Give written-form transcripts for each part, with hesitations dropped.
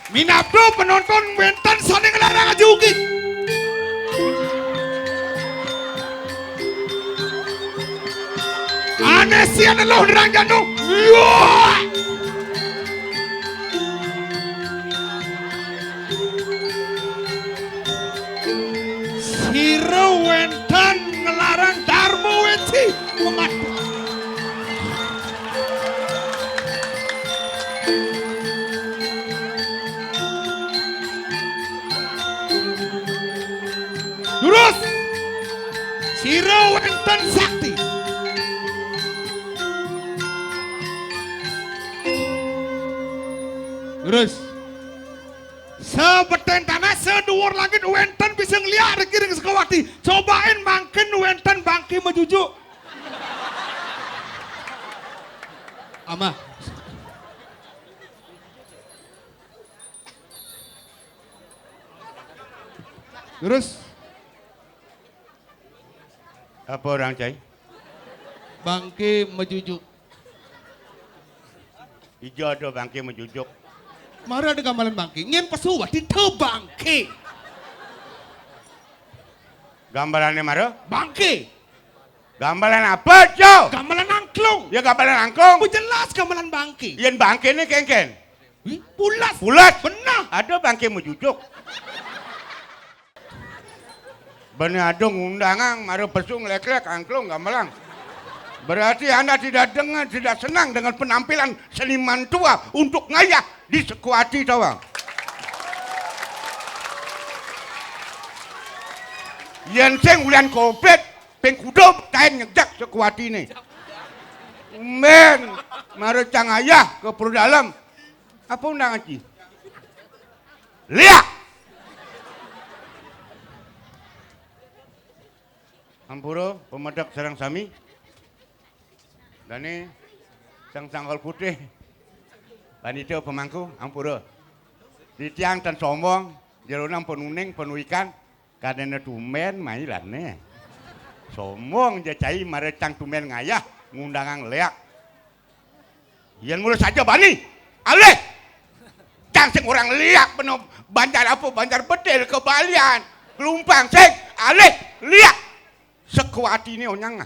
Minabro penonton Wentan saling ngelarang aja ugi. Anesian lo nerang janu. Siro Wentan ngelarang Darmo Weti mengadu. Terus Siro Wentan Sakti. Terus sebeten tanah seduur langit Wentan bisa ngeliat rekiring sekawati. Cobain mangkin Wentan bangki mejujuk. Ama. Terus Apa orang cai? bangki mejujuk. Ijo ada bangke menjujuk. Mari ada gamelan bangki. Ngin pesuwa di bangki. Gambarannya maro? Bangki. Gambaran apa, Jo? Gamelan angklung. Ya gambaran angkong. Oh jelas gamelan bangki. Yen bangke ini kengken. Wih, pulas. Bulat. Benar. Ada bangke menjujuk. Bener ada undangan, maro pesung lek-lek angklung gamelan. Berarti Anda tidak senang dengan penampilan seniman tua untuk ngayah di Sekuati tawang. Yen sing ulan kopet pengkudup kain ngejak Sekuati ini. Men, mari cang ayah ke perut dalam. Apa undangan ci? Lihat. Ampuro, pemedak sarang sami. Dani, sang sanggol putih. Panitia pemangku, ampuro. Di tiang dan sombong, jalurnya penuning, penuh ikan. Kadang tumen mailannya. Sombong jacai marecang tumen ngayah, ngundangan leak. Yan mulai saja bani, alih. Cang sing orang liak penuh banjar apa, banjar bedil, kebalian. Kelumpang sing, alih, liak. Sekuati ini onyang.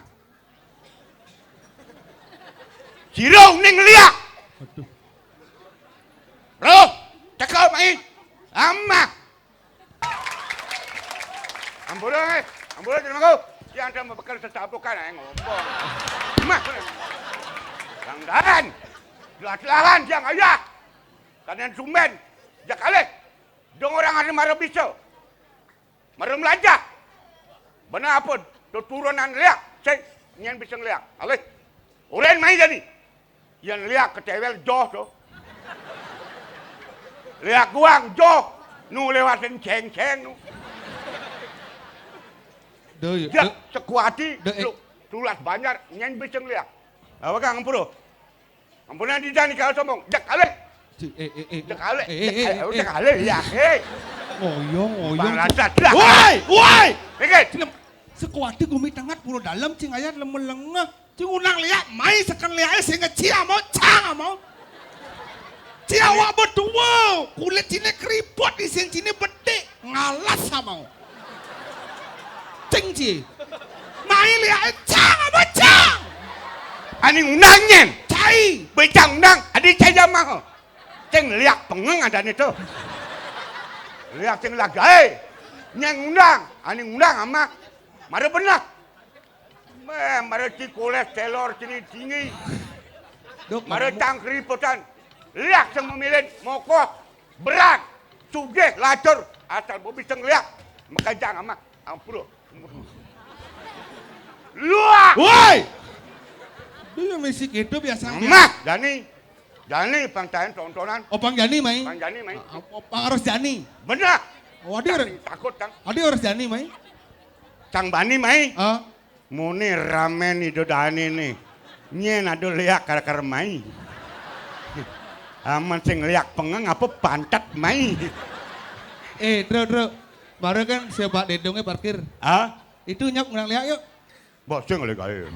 Siro ning liak. Roh, cekal main. Amak. Ampura jangan aku. Dia anda membekal sesapukan yang ngomong. Mah. Langgaran. Jelas-jelasan yang ayah. Kalian sumben. Jak alih. Dong orang ada marah bisa. Marah melajak. Benar apa? Turunan liak. Saya nyan bisa liak. Alih. Ulen main jadi. Yang liak kecewel joh tu. Liak guang joh. Nu lewatin ceng-ceng nu. Ya, Sekuati, tulas banyak, nyan bisa liak. Apa kang ampuro? Ampunan di jani kalau sombong. Jak alih. Jak alih. Jak alih ya. Oyong. Bang Radat lah. Woi. Pikir. Sekuati gumi tangat puluh dalam cing ayat lemah-lengah. Cing unang liat, mai sekan liat sehingga cia mau cang mau. Cia wak berdua, kulit cini keriput di sini cini bedek ngalas sama. Cing ci, mai liat cang apa cang? Ani undangnya. Cai, Becang undang, adik cai jamah. Ceng liak pengeng ada itu. Liak ceng lagai. Nyeng undang, ani undang amak. Mari benar. Mari cikules telur cini tinggi. Mari cang keriputan. Liak ceng memilih mokok, berat, sugih, lacur. Asal bobi ceng liak. Maka jangan amak. Ampuro. Luak. woi. Dia masih gitu biasa. Emak, Jani pangcayan tontonan. Opang Jani mai. Pang Jani main. Opang harus Jani. Benar. Oh dia Takut Kang. harus Jani mai. Cang Bani mai. Ah, Muni ramen itu Dani nih. Nyen ada liak kar mai. Aman sing liak pengeng apa pantat mai. Dro. Baru kan siapa dedongnya parkir. Ah? Itu nyok ngurang lihat yuk. Bosing lagi kaya.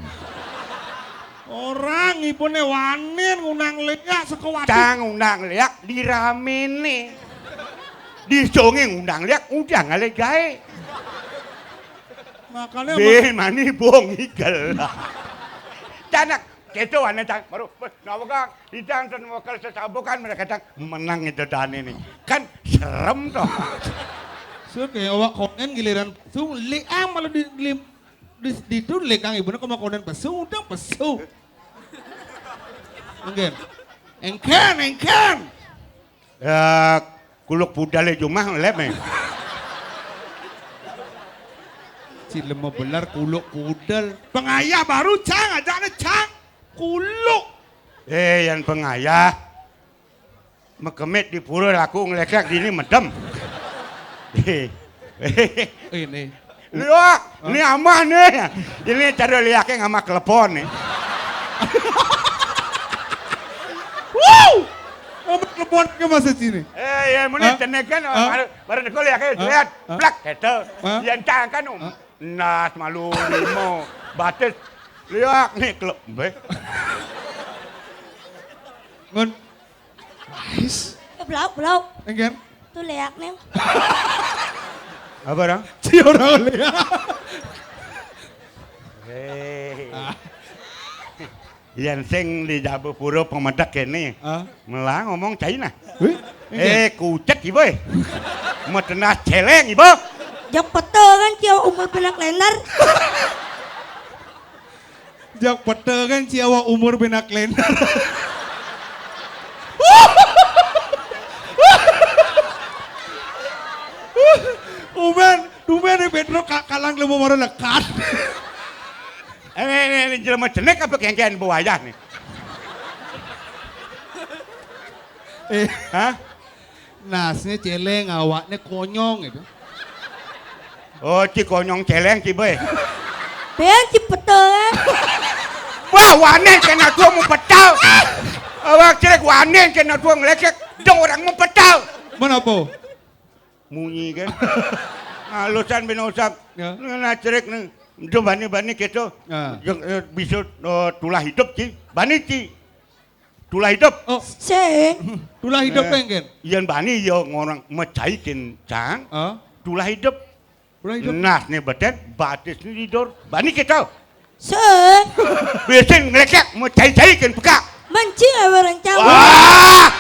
Orang ibunya wanin ngundang lihat sekawati. Cang undang liak di ramen nih. Disonge ngundang liak udang ale gae. Makanya Be mani bong igel. Canak keto ane cang baru nawa kang hidang dan wakal sesabukan mereka cang menang itu dane nih. Kan serem toh. so kayak awak konen giliran pesu leang malah di itu lekang ibu nak konen pesu udah pesu. Mungkin. Engkan. Ya kuluk budale jumah leme. Si lemah belar kuluk kudel. Pengayah baru cang aja nih cang. Kuluk. Yang pengayah. Mekemit di pura aku ngelekak gini medem. Ini. Lihat, ini amah nih. Ini cara liaknya ngama telepon nih. Wow! Apa telepon ke masa sini? Ya muni tenekan baru dekol liaknya lihat plak gitu. Yang cang kan nas malu limo batis liak nih klub be. Ngon. Nice. Belau. Engkan. Tuh leak nih. Apa dong? Si orang lihat. Yang sing di Jabu Puro pemedak kene. Melang ngomong China. Kucet ibu. Metenas celeng ibu. Jak pete kan cia umur penak lender. Jak pete kan ciawa umur benak lender. Tumen nih Pedro kalang lemu mara lekat. Ini jelema cenek apa kengkean buaya nih? Hah? Nasnya celeng, awaknya konyong gitu. Oh, ci konyong celeng ci be. Beang ci pete kan. Wah, wanen kena tua mau petau. Awak celek wanen kena tua ngelekek. Dong orang mau petau. Mana po? Munyi kan. Alusan bin usap. Ya. Nah cerek nih. Itu bani gitu. Yang bisa tulah hidup ci. Bani ci. Tulah hidup. Oh, Se. tulah hidup pengen. Yang bani yo ngorang mecaikin cang. Tulah hidup. Tulah hidup. Nas nih beten, batis nih tidur. Bani gitu. Se. Biasanya ngelekek mecai-caikin peka. Mancing orang campur. Wah!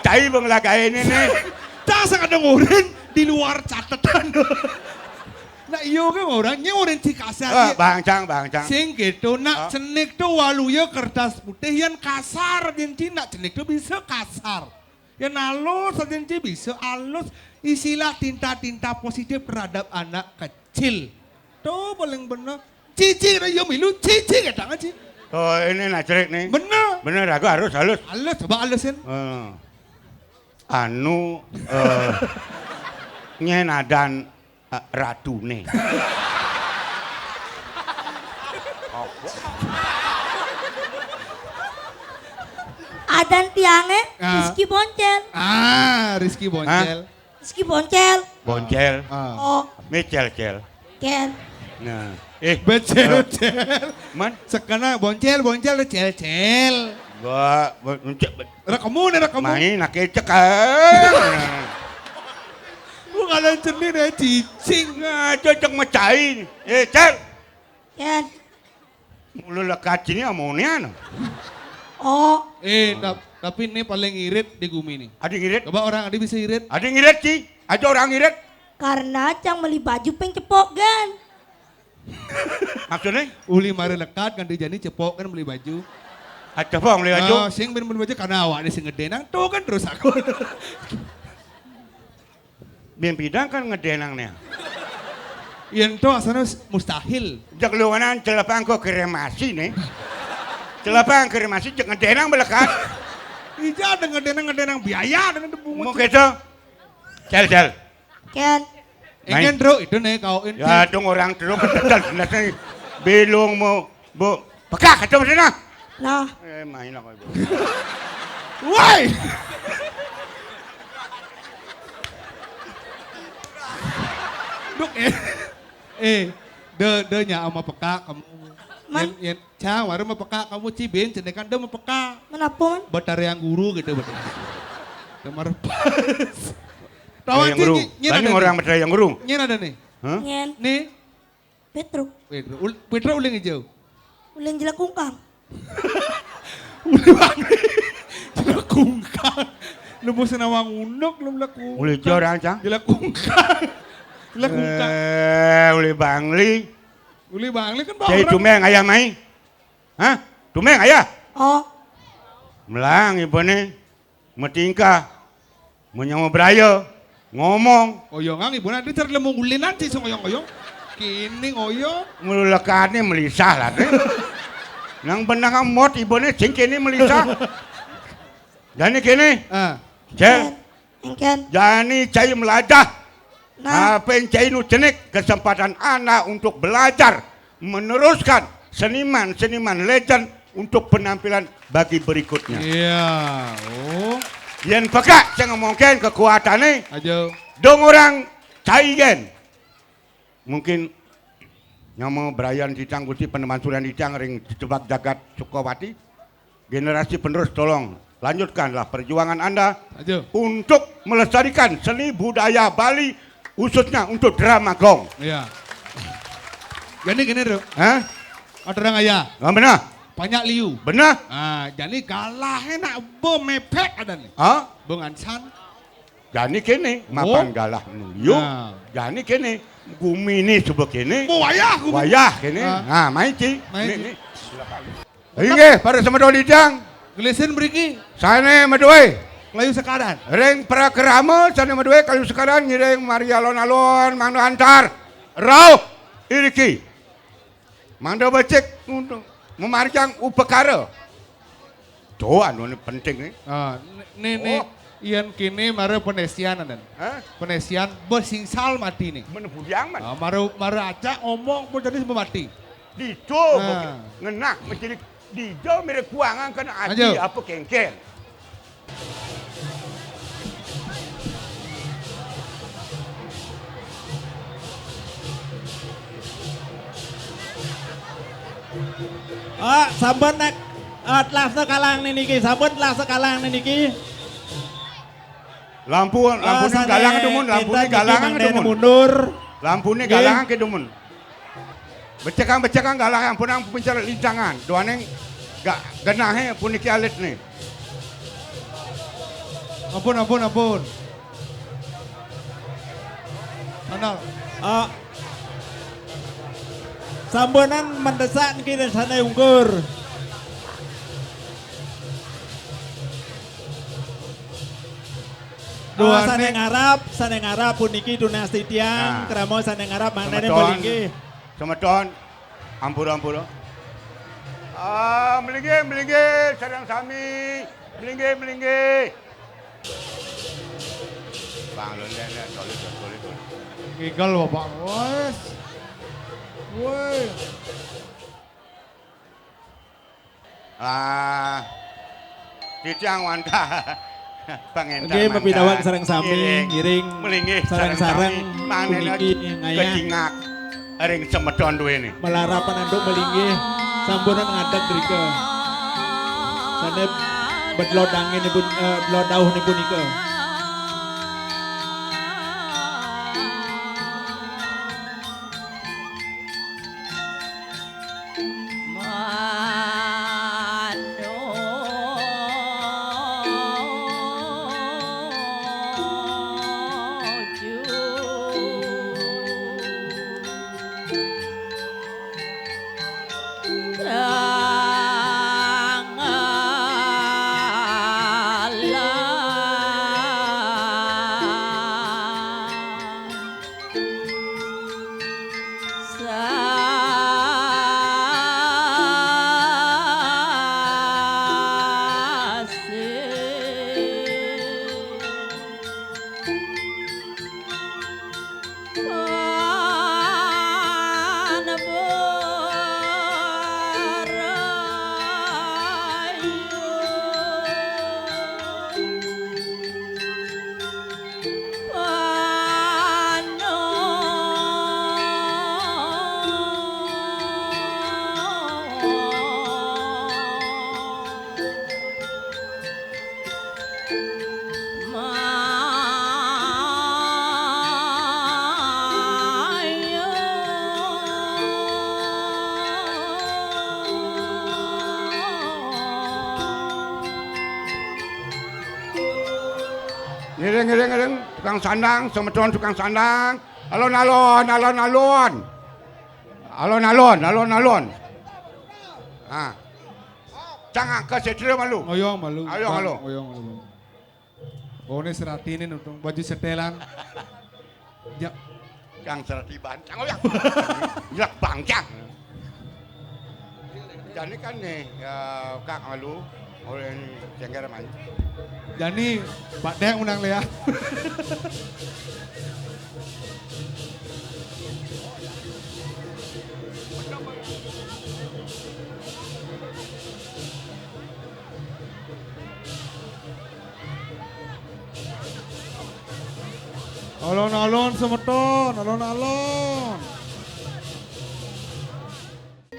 Cai bang lagay ini nih. Tasa kadang orang di luar catatan. Nah iyo kan orangnya orang Cikasar. Bang Cang. Sing gitu, nak cenik tuh walunya kertas putih yang kasar. Jenci nak cenik tuh bisa kasar. Yang halus, jenci bisa halus. Istilah tinta-tinta positif terhadap anak kecil. Tuh paling bener. Cici ada yang milu, cici kata nggak sih? Oh ini nak cerik nih. Bener aku harus halus. Halus, coba halusin. Nyenadan ratu nih. Adan tiangnya Rizky Boncel. Rizky Boncel. Rizky Boncel. Boncel. Oh, Cel. Ken. Nah, Becel. man. Sekarang boncel cel. Gua Rekamu. main nak cek. Lu kalian cenin ya cicing. Cocok mecai. Cel. Ken. Mulu lekat sini amonia no. Oh, Tapi ini paling irit di Gumi nih. Ada ngirit? Coba orang ada bisa irit. Ada ngirit sih. Ada orang ngirit. karena Cang beli baju peng cepok kan. Maksudnya? Uli mari lekat kan dijani cepok kan beli baju. Ada bang beli baju. Sing beli baju karena awak ini sing ngedenang tuh kan terus aku. Biar bidang kan ngedenangnya. Yang tuh asalnya mustahil. Jak luanan celepang kok kremasi nih. Celepang kremasi jak ngedenang melekat. Ija ada ngedenang biaya dengan debu. Mau gitu? Cel. Ken. Ingin bro itu nih kau ini. Ya dong orang terus ketetal. Belum mau pekak atau mana? Nah. Main aku ibu. Woi. Duk nya sama peka kamu. Man. Cang, waru sama peka kamu cibin, cendekan dia sama peka. Menapun? Batar yang guru gitu betul. Kemar pas. Tawan Yang Guru. nyen Bani ada orang nih. Medaya yang Guru. Nyen ada nih. Hah? Ngen. Nih. Petruk. Petra uling hijau. Ulin jela kungkang. Uling bangli. Jela kungkang. Lu senawang unuk lu laku. Uli jorang cang. Jela kungkang. Jela kungkang. Uli bangli. Uli bangli kan bawa Cai orang. tumeng ayah mai. Hah? Tumeng ayah. Oh, Melang ibu ni. Metingkah. Menyawa beraya. Ngomong. Oyongang ibu nanti cari lemung ulin nanti so ngoyong-ngoyong. Kini ngoyong. Melekat ni melisah lah ni. Nang benang mot ibu ni cing kini melisah. Jadi kini. Ah. Cel. engken. Jadi cai meladah. Nah, Apa yang cai nu cenik kesempatan anak untuk belajar. Meneruskan seniman-seniman legend untuk penampilan bagi berikutnya. Iya. Oh. Yang peka saya ngomongkan kekuatan ni. Ajo. Dong orang cai gen. Mungkin yang mau berayan ditang gusti peneman sulian ditang ring jebak jagat Sukawati. Generasi penerus tolong lanjutkanlah perjuangan Anda Ajo. untuk melestarikan seni budaya Bali khususnya untuk drama gong. Iya. Jadi gini dong. Hah? Ada orang ayah. Nggak benar? Banyak liu. Benar? Ah, jadi kalah nak mepek ada nih. Hah? Bung Ansan. Jadi kini mapan galah yuk. Nah. Jadi kini gumi ni coba kini. Mau wayah aku. Wayah kini. Ah. Nah, main ci. Main, Ni, Ci. ni. Inge, pada semedol ditang. Gelesin beriki. Sana medoi. Layu sekadan. Ring prakerama sana medoi kayu sekarang ngiring mari alon-alon mangdo antar. Rauh iriki. Mangdo becek untuk memarjang upekara. Tuh anu ni penting ni. Ah, nih. Oh. Ian kini mara penesian ada. Hah? Penesian bersingsal mati nih. Menepudang man. Ah, mara acak ngomong pun jadi semua mati. Dijo Ah. ngenak menjadi dijo mirip kuangan kena ati Ajo. apa kengkel. Sampun nek telah sekalang niki, sampun telah sekalang niki. Lampunya galangan dumun, lampunya galangan dumun. mundur. Lampunya Nggih. galangan ke dumun. Becekang galangan pun ang pincar lincangan. Doaneng gak genahe pun iki alit nih. Ampun. Anal. Sambunan mendesak niki dan sana ungkur. Doane- Saneng Arab puniki dinasti tiang, Nah. kramo saneng Arab manane Semeton. bolinggi. Semeton. Ampura. Melinggi, sarang sami. Melinggi. Bang, lo lihat, solid. Gigal bapak. Wes. Woi. Cicang wanda. Pangentar Oke, mangga. mapidawag sareng sami, ngiring Melinggi, sareng-sareng manena puniki ngaya. kecingak. Ring semeton duwe ni. Melarapan anduk melinggi, sambunan ngadak drike. Sana bedlodangin ibun lodauh ni punika. Ngiring, tukang sandang, semeton tukang sandang. Alon. Ah. Jangan ke sedre malu. Ngoyong malu. Ayo, halo. Ngoyong malu. Oh ini seratinin untuk baju setelan. Ya, Kang serati bancang oh ya. Yak bancang. Jadi kan nih ya Kak malu oleh cengger main. jadi Pak Dek undang Lea. Alon-alon semeton, alon-alon.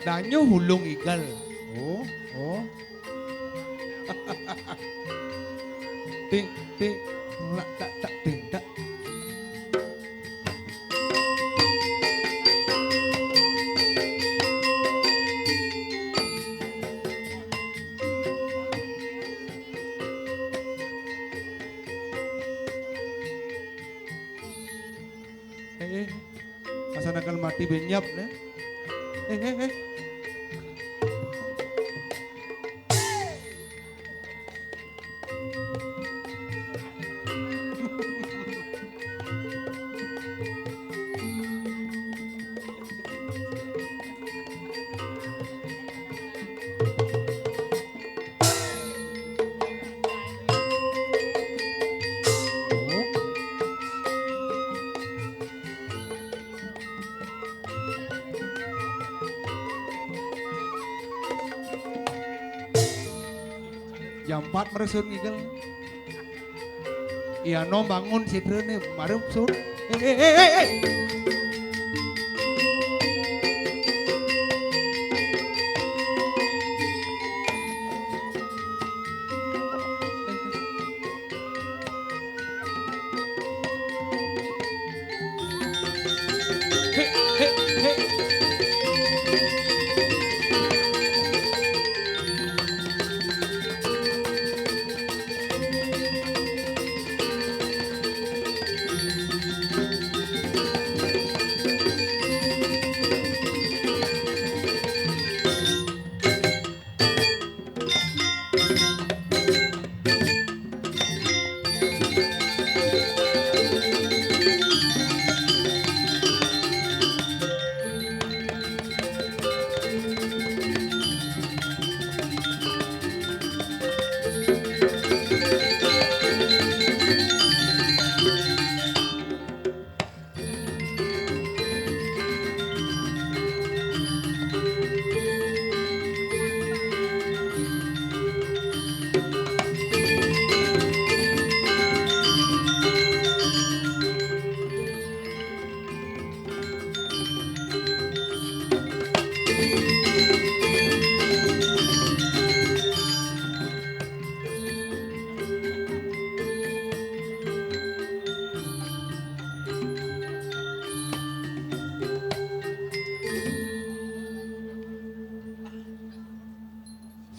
Danyo hulung igal. Oh. Ting, tak, ting, tak. Masa nakal mati benyap ne? Eh. Jam 4 meresun igal. Iya no bangun sidrene marep sun. Eh.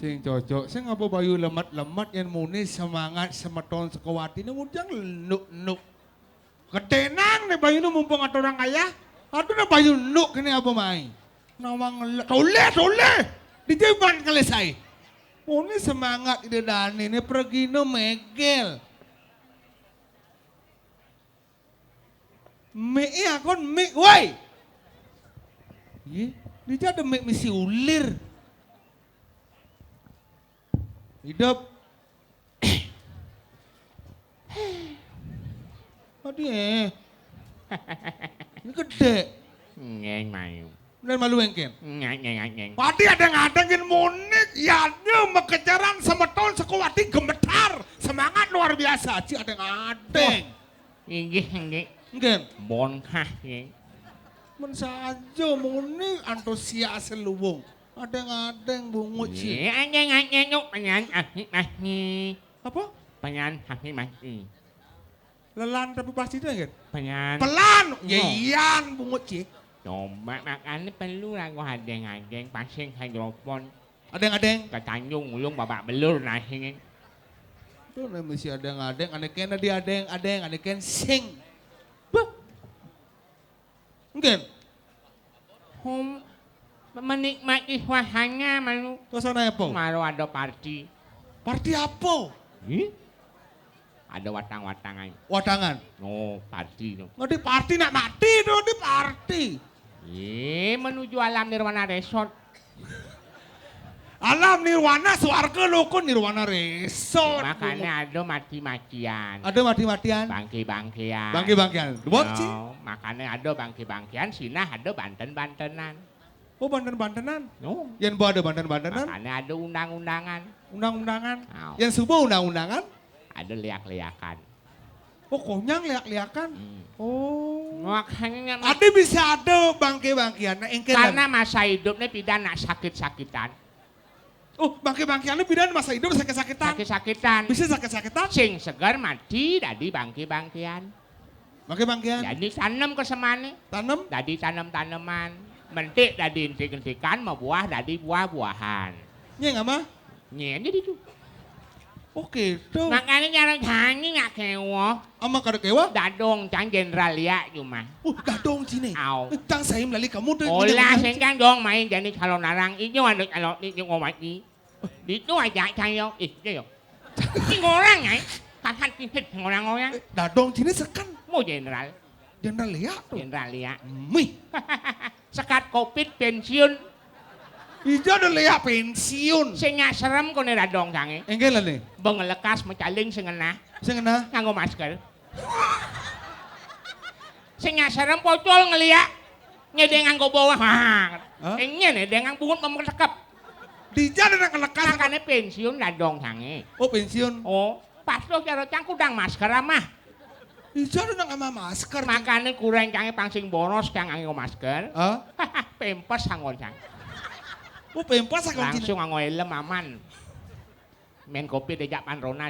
Sing cocok, sing apa bayu lemat-lemat yang muni semangat semeton sekawati ini mujang nuk. Ketenang nih bayu ini mumpung ada orang kaya, ada na bayu nuk ini apa mai? Nawang tole, dijaman selesai. Muni semangat ide dani ini pergi no megel. Mei akon mei, woi. Ye, dia ada mei misi ulir. Hidup. Aduh ini gede. Ngeng mayu. Dan malu engken. Ngeng. Padi ada ngadengin munik, ya mengejaran semeton sekuati gemetar. Semangat luar biasa, ci ada ngadeng. Inggih. Engken. Bon hah nggih. Men saja munik antusias luwung. Ada ngadeng bungut ci. Ngeng nyuk panyan ahli. Apa? Panyan ahli mati. Lelan tapi pasti itu engken. Panyan. Pelan, yan bungut ci. Coba makan perlu lagu hadeng pasang hidrofon. Ada ngadeng. Katanyung ulung babak belur nah ini. Tuh nih mesti adeng, ane ken di adeng, ane ken sing. Buh. Mungkin. Menikmati suasana malu. Suasana apa? Malu ada party. Party apa? Ada watang-watangan. Wadangan. No, party no. Nggak di party nak mati dong di party. Menuju alam nirwana resort. Alam nirwana swarga loko nirwana resort. Makanya ada mati-matian. Ada mati-matian. Bangki-bangkian. Bangki-bangkian. Buat sih. No, makanya ada bangki-bangkian, sinah ada banten-bantenan. Oh banten-bantenan. No. Yang bawa ada banten-bantenan. Makanya ada undang-undangan. Undang-undangan. No. Yang subuh undang-undangan. Ada liak-liakan. Oh konyang liak-liakan. Oh. Makanya Ada bisa ada bangki-bangkian. Nah, karena masa hidupnya pidana sakit-sakitan. Oh bangki-bangkiannya pidana masa hidup sakit-sakitan. Sakit-sakitan. Bisa sakit-sakitan. Sing segar mati dari bangki-bangkian. Bangki-bangkian. Jadi tanam ke semane. Tanam. Dari tanam-tanaman. Mentik dari intik-intikan, membuah dari buah-buahan. Iya nggak mah? Ini itu. Oke tuh. Makanya jarang tangi nggak kewo. Ama kada kewa? Dadong cang jenderal ya cuma. Dadong sini. Au. Tang saya melalui kamu tuh. Olah sengkang dong main jadi kalau narang itu ada kalau itu ngomong ini. Itu aja cayo. Yo. Ini orang ya. Kapan titit orang-orang. Dadong sini sekan. Mau jenderal. Jenderal ya tuh. Jenderal ya. Mih. Sekat covid pensiun. Ijo ada leak pensiun. Sing serem ko ni radong sange. Enggak lah nih. Bang lekas mecaling sing ngena. Saya kena. Nganggo masker. Sing serem pocol ngeliak. Ngedeng nganggo bawah. Ingin ngedeng nganggo bungut memerekep. Dija ada kelekas. Makanya pensiun radong sange. Oh pensiun. Oh, pas lo cara cang kudang masker amah. Ijo ada sama masker. Makanya kurang cange pangsing boros kang nganggo masker. Pempes anggon cang. Oh pempas aku Langsung nganggo helm aman. Men kopi dejak pan Rona